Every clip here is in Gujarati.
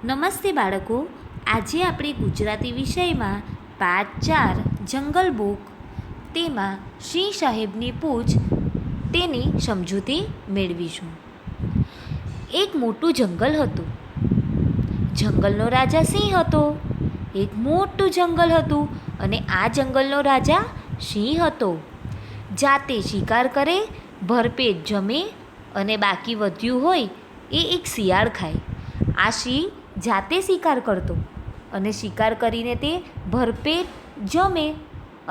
નમસ્તે બાળકો, આજે આપણે ગુજરાતી વિષયમાં પાઠ 4 જંગલ બુક તેમાં સિંહ સાહેબની પૂછ તેની સમજૂતી મેળવીશું. એક મોટું જંગલ હતું. જંગલનો રાજા સિંહ હતો. એક મોટું જંગલ હતું અને આ જંગલનો રાજા સિંહ હતો. જાતે શિકાર કરે, ભરપેટ જમે અને બાકી વધ્યું હોય એ એક શિયાળ ખાય. આ સિંહ જાતે શિકાર કરતો અને શિકાર કરીને તે ભરપેટ જમે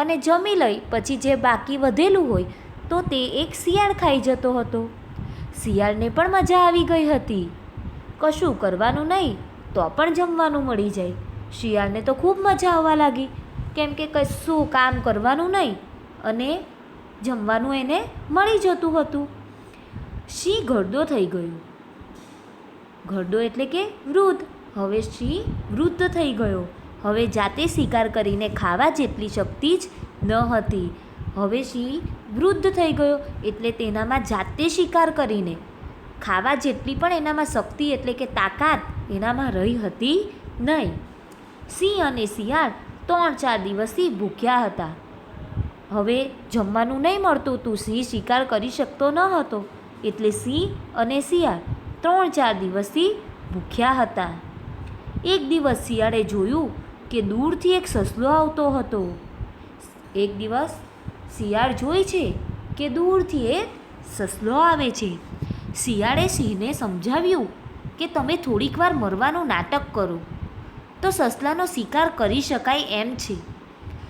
અને જમી લઈ પછી જે બાકી વધેલું હોય તો તે એક શિયાળ ખાઈ જતો હતો. શિયાળને પણ મજા આવી ગઈ હતી. કશું કરવાનું નહીં તો પણ જમવાનું મળી જાય. શિયાળને તો ખૂબ મજા આવવા લાગી, કેમ કે કશું કામ કરવાનું નહીં અને જમવાનું એને મળી જતું હતું. સિંહ ઘરડો થઈ ગયો. ઘરડો એટલે કે વૃદ્ધ. હવે સિંહ વૃદ્ધ થઈ ગયો. હવે જાતે શિકાર કરીને ખાવા જેટલી શક્તિ જ ન હતી. હવે સિંહ વૃદ્ધ થઈ ગયો એટલે તેનામાં જાતે શિકાર કરીને ખાવા જેટલી પણ એનામાં શક્તિ એટલે કે તાકાત એનામાં રહી હતી નહીં. સિંહ અને શિયાળ 3-4 દિવસથી ભૂખ્યા હતા. હવે જમવાનું નહીં મળતું હતું. સિંહ શિકાર કરી શકતો ન હતો એટલે સિંહ અને શિયાળ 3-4 દિવસથી ભૂખ્યા હતા. એક દિવસ શિયાળે જોયું કે દૂરથી એક સસલો આવતો હતો. એક દિવસ શિયાળ જોઈ છે કે દૂરથી એક સસલો આવે છે. શિયાળે સિંહને સમજાવ્યું કે તમે થોડીક વાર મરવાનું નાટક કરો તો સસલાનો શિકાર કરી શકાય એમ છે.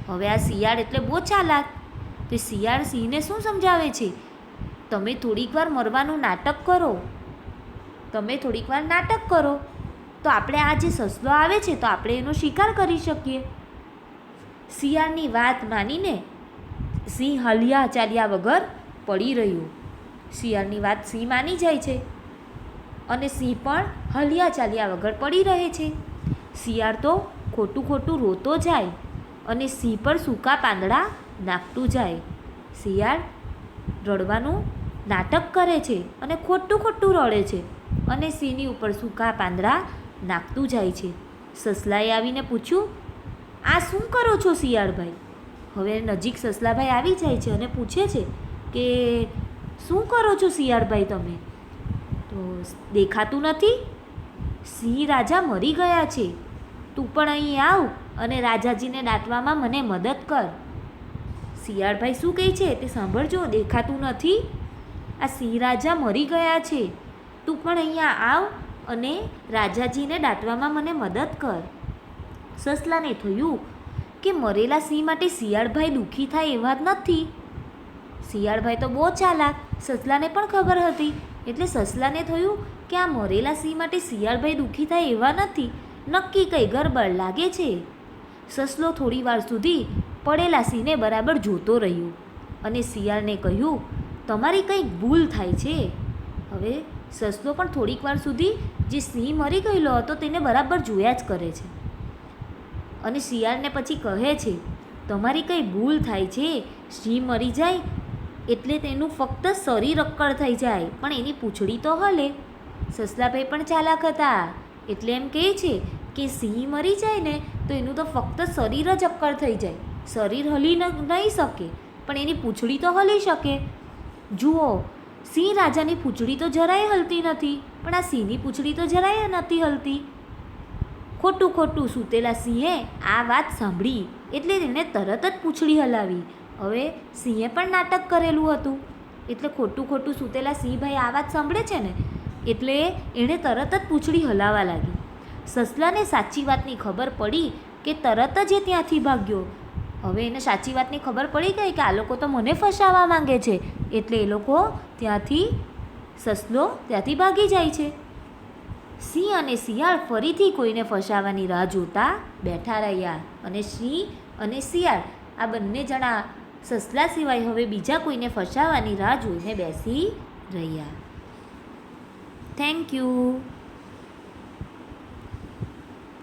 હવે આ શિયાળ એટલે બહુ ચાલાક. તો શિયાળ સિંહને શું સમજાવે છે? તમે થોડીક વાર મરવાનું નાટક કરો, તમે થોડીક વાર નાટક કરો તો આપણે આ જે સસલો આવે છે તો આપણે એનો શિકાર કરી શકીએ. શિયાળની વાત માનીને સિંહ હલ્યા ચાલ્યા વગર પડી રહ્યો. શિયાળની વાત સિંહ માની જાય છે અને સિંહ પણ હલ્યા ચાલ્યા વગર પડી રહે છે. શિયાળ તો ખોટું ખોટું રોતો જાય અને સિંહ પર સૂકા પાંદડા નાખતું જાય. શિયાળ રડવાનું નાટક કરે છે અને ખોટું ખોટું રડે છે અને સિંહની ઉપર સૂકા પાંદડા નાખતું જાય છે. સસલાએ આવીને પૂછ્યું, આ શું કરો છો શિયાળભાઈ? હવે નજીક સસલાભાઈ આવી જાય છે અને પૂછે છે કે શું કરો છો શિયાળભાઈ તમે? તો દેખાતું નથી? સિંહ રાજા મરી ગયા છે. તું પણ અહીં આવ અને રાજાજીને દાટવામાં મને મદદ કર. શિયાળભાઈ શું કહે છે તે સાંભળજો. દેખાતું નથી? આ સિંહ રાજા મરી ગયા છે. તું પણ અહીંયા આવ અને રાજાજીને દાટવામાં મને મદદ કર. સસલાને થયું કે મરેલા સિંહ માટે શિયાળભાઈ દુઃખી થાય એવા જ નથી. શિયાળભાઈ તો બહુ ચાલાક. સસલાને પણ ખબર હતી એટલે સસલાને થયું કે આ મરેલા સિંહ માટે શિયાળભાઈ દુઃખી થાય એવા નથી. નક્કી કંઈ ગરબડ લાગે છે. સસલો થોડી વાર સુધી પડેલા સિંહને બરાબર જોતો રહ્યો અને શિયાળને કહ્યું, તમારી કંઈક ભૂલ થાય છે. હવે સસલો પણ થોડીક વાર સુધી જે સિંહ મરી ગયેલો હતો તેને બરાબર જોયા જ કરે છે અને શિયાળને પછી કહે છે, તમારી કંઈ ભૂલ થાય છે. સિંહ મરી જાય એટલે તેનું ફક્ત શરીર અક્કડ થઈ જાય પણ એની પૂંછડી તો હલે. સસલાભાઈ પણ ચાલાક હતા એટલે એમ કહે છે કે સિંહ મરી જાય ને તો એનું તો ફક્ત શરીર જ અક્કડ થઈ જાય. શરીર હલી નહીં શકે પણ એની પૂંછડી તો હલી શકે. જુઓ, સિંહ રાજાની પૂંછડી તો જરાય હલતી નથી પણ આ સિંહની પૂંછડી તો જરાય નથી હલતી. ખોટું ખોટું સૂતેલા સિંહે આ વાત સાંભળી એટલે એને તરત જ પૂંછડી હલાવી. હવે સિંહે પણ નાટક કરેલું હતું એટલે ખોટું ખોટું સૂતેલા સિંહભાઈ આ વાત સાંભળે છે ને એટલે એણે તરત જ પૂંછડી હલાવવા લાગી. સસલાને સાચી વાતની ખબર પડી કે તરત જ એ ત્યાંથી ભાગ્યો. હવે એને સાચી વાતની ખબર પડી ગઈ કે આ લોકો તો મને ફસાવવા માંગે છે એટલે એ લોકો સસલો ત્યાંથી ભાગી જાય છે. સિંહ અને શિયાળ ફરીથી કોઈને ફસાવવાની રાહ જોતા બેઠા રહ્યા અને સિંહ અને શિયાળ આ બંને જણા સસલા સિવાય હવે બીજા કોઈને ફસાવવાની રાહ જોઈને બેસી રહ્યા. Thank you.